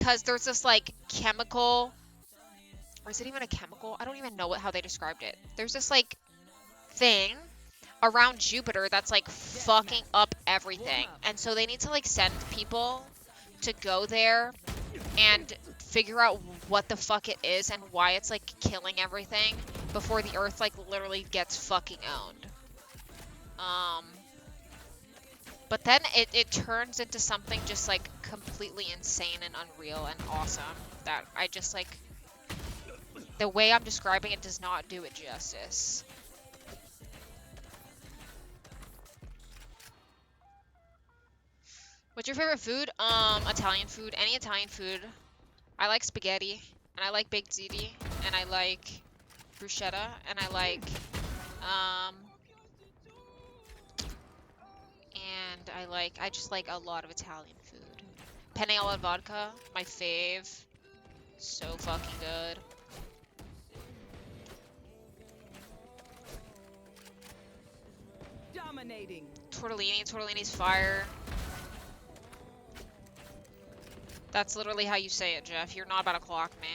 because there's this like chemical, or is it even a chemical? I don't even know how they described it. There's this like thing around Jupiter that's like fucking up everything. And so they need to like send people to go there and figure out what the fuck it is and why it's like killing everything before the Earth like literally gets fucking owned. But then it turns into something just like completely insane and unreal and awesome that I just like, the way I'm describing it does not do it justice. What's your favorite food? Italian food. Any Italian food. I like spaghetti, and I like baked ziti, and I like bruschetta, and I like, I just like a lot of Italian food. Penne alla vodka, my fave. So fucking good. Dominating. Tortellini's fire. That's literally how you say it, Jeff. You're not about to clock me.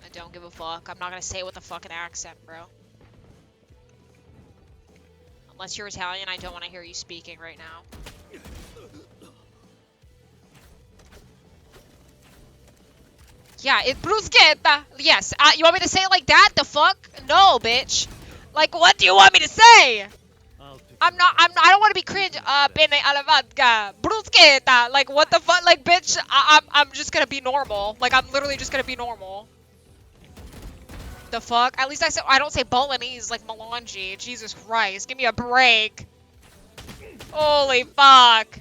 I don't give a fuck. I'm not gonna say it with a fucking accent, bro. Unless you're Italian, I don't want to hear you speaking right now. Yeah, it's bruschetta. Yes. You want me to say it like that? The fuck? No, bitch. Like, what do you want me to say? I don't want to be cringe. Penne alla vodka. Bruschetta. Like, what the fuck? Like, bitch, I'm just gonna be normal. Like, I'm literally just gonna be normal. The fuck? At least I don't say bolognese like melange. Jesus Christ. Give me a break. Holy fuck.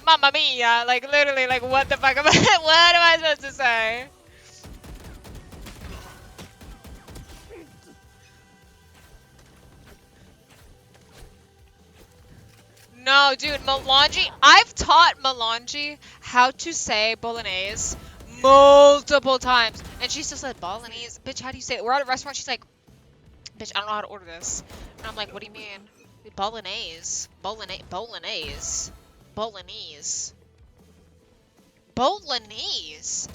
Mamma mia. Like, literally, like, what the fuck am what am I supposed to say? No, dude, melange. I've taught melange how to say bolognese multiple times. And she still said bolognese. Bitch, how do you say it? We're at a restaurant. She's like, bitch, I don't know how to order this. And I'm like, what do you mean? Bolognese. Bolognese. Bolognese. Bolognese.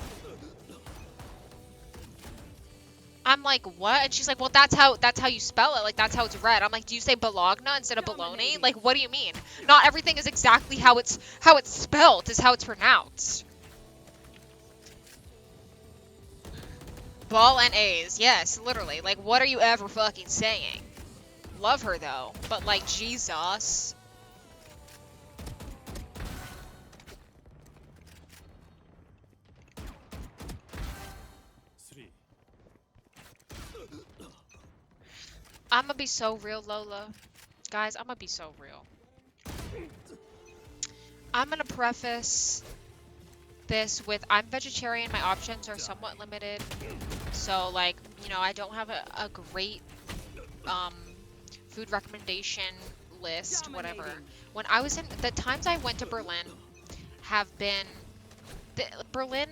I'm like, what? And she's like, well, that's how you spell it. Like, that's how it's read. I'm like, do you say bologna instead of bologna? Like, what do you mean? Not everything is exactly how it's spelled. Is how it's pronounced. Ball and A's. Yes, literally. Like, what are you ever fucking saying? Love her, though. But, like, Jesus. I'm gonna be so real, Lola. Guys, I'm gonna be so real. I'm gonna preface this with, I'm vegetarian, my options are somewhat limited. So, like, you know, I don't have a great food recommendation list, whatever. When I was the times I went to Berlin have been, Berlin,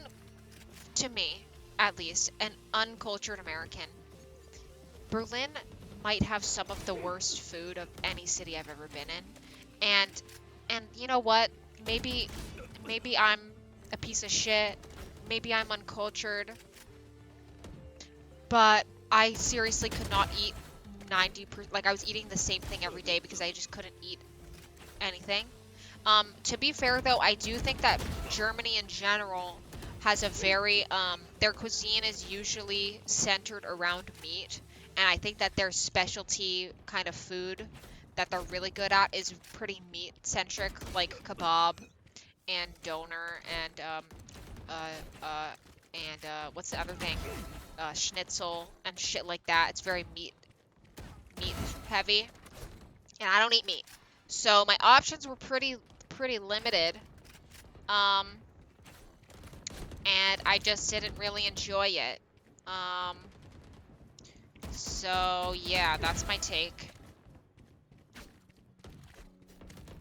to me, at least, an uncultured American. Berlin might have some of the worst food of any city I've ever been in. And you know what? Maybe I'm a piece of shit. Maybe I'm uncultured. But I seriously could not eat 90%. Like, I was eating the same thing every day because I just couldn't eat anything. To be fair, though, I do think that Germany in general has a very, their cuisine is usually centered around meat. And I think that their specialty kind of food that they're really good at is pretty meat-centric, like kebab and doner and what's the other thing? Schnitzel and shit like that. It's very meat heavy, and I don't eat meat, so my options were pretty limited. And I just didn't really enjoy it. So yeah, that's my take.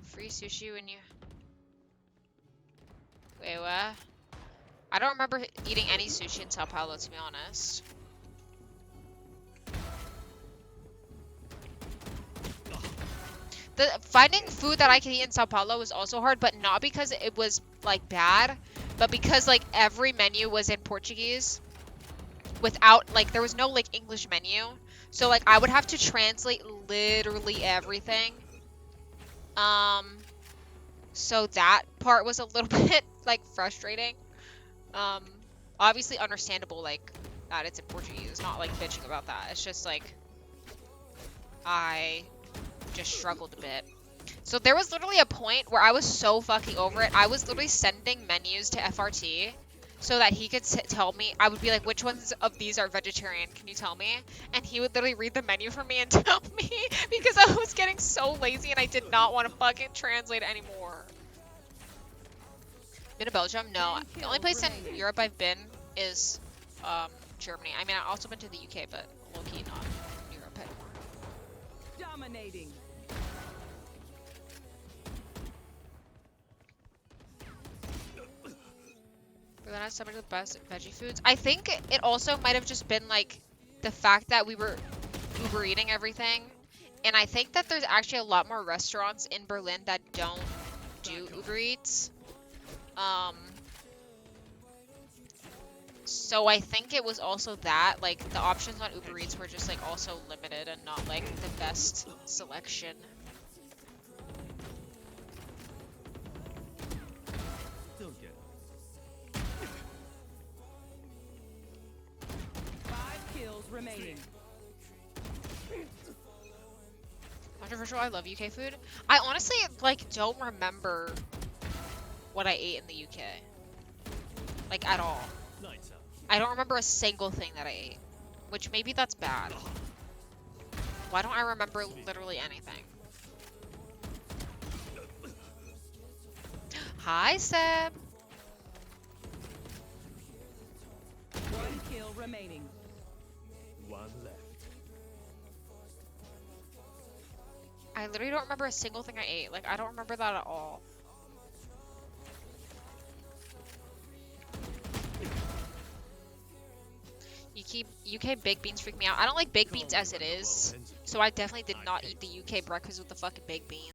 Free sushi when you... Wait, what? I don't remember eating any sushi in Sao Paulo, to be honest. Finding food that I can eat in Sao Paulo was also hard, but not because it was like bad, but because like every menu was in Portuguese without like there was no like English menu, so like I would have to translate literally everything. So that part was a little bit like frustrating. Obviously understandable like that it's in Portuguese. It's not like bitching about that. It's just like I just struggled a bit. So there was literally a point where I was so fucking over it. I was literally sending menus to FRT so that he could tell me. I would be like, which ones of these are vegetarian? Can you tell me? And he would literally read the menu for me and tell me because I was getting so lazy and I did not want to fucking translate anymore. Been to Belgium? No. The only place in Europe I've been is Germany. I mean, I've also been to the UK, but low-key not Europe anymore. Dominating. Berlin has some of the best veggie foods. I think it also might have just been like the fact that we were Uber eating everything. And I think that there's actually a lot more restaurants in Berlin that don't do Uber Eats. So I think it was also that, like, the options on Uber Eats were just, like, also limited and not, like, the best selection. Don't get it. 5 kills remaining. Controversial, I love UK food. I honestly, like, don't remember what I ate in the UK. Like, at all. I don't remember a single thing that I ate. Which maybe that's bad. Why don't I remember literally anything? Hi, Seb. 1 kill remaining. 1 left. I literally don't remember a single thing I ate. Like, I don't remember that at all. UK baked beans freak me out. I don't like baked beans as it is. So I definitely did not eat the UK breakfast with the fucking baked beans.